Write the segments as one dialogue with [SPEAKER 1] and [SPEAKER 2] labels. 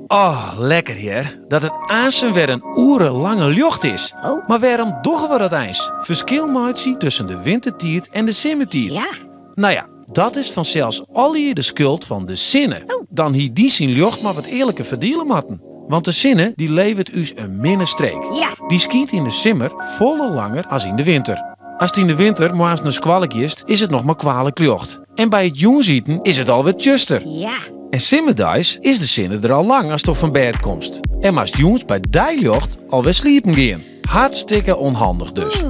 [SPEAKER 1] Oh, lekker hier. Dat het aansen weer een urenlange lucht is.
[SPEAKER 2] Oh.
[SPEAKER 1] Maar waarom doggen we dat eens? Verschil maatje tussen de wintertijd en de zomertijd.
[SPEAKER 2] Ja.
[SPEAKER 1] Nou ja, dat is vanzelfs alweer de schuld van de zinnen. Dan hier die zien lucht maar wat eerlijker verdelen moeten. Want de zinnen die levert us een minnestreek.
[SPEAKER 2] Ja.
[SPEAKER 1] Die schijnt in de simmer volle langer als in de winter. Als het in de winter maar een squalk is het nog maar kwalijk lucht. En bij het jongenseten is het alweer tjuster.
[SPEAKER 2] Ja.
[SPEAKER 1] En simmerdijs is de zinnen er al lang als het van bed komt. En maar als jongens bij die lucht alweer sliepen gaan. Hartstikke onhandig dus.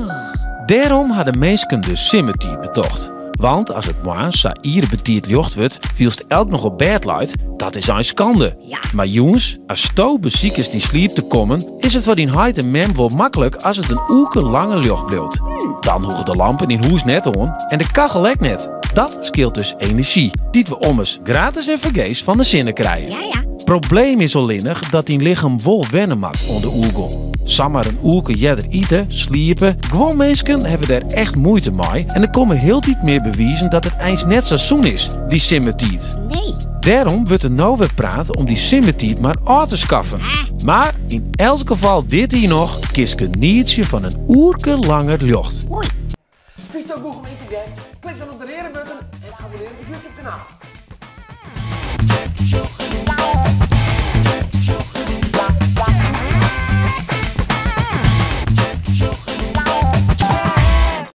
[SPEAKER 1] Daarom hadden mensen de simmertijd betocht. Want als het maar saïre betiert lucht wordt, wielst elk nog op bed luidt, dat is een schande.
[SPEAKER 2] Ja.
[SPEAKER 1] Maar jongens, als sto beziek is die sliep te komen, is het voor die heid en mem wel makkelijk als het een oeke lange lucht bloot. Dan hoegen de lampen in huis net aan en de kachel ook net. Dat scheelt dus energie, die we ommers gratis en vergees van de zinnen krijgen.
[SPEAKER 2] Ja, ja.
[SPEAKER 1] Probleem is alleenig dat die lichaam vol wennen maakt onder oergel. Samen een oerke jeder eten, sliepen. Gewoon mensen hebben daar echt moeite mee. En er komen heel tijd meer bewijzen dat het eens net seizoen is, die simmertijd.
[SPEAKER 2] Nee.
[SPEAKER 1] Daarom wordt er nou weer praten om die simmertijd maar aan te schaffen. Maar in elk geval dit hier nog, kies genietje van een oerke langer lucht.
[SPEAKER 2] Mooi.
[SPEAKER 3] Vies het ook goed om in te kijken? Klik dan op de rode button en abonneer op het YouTube kanaal.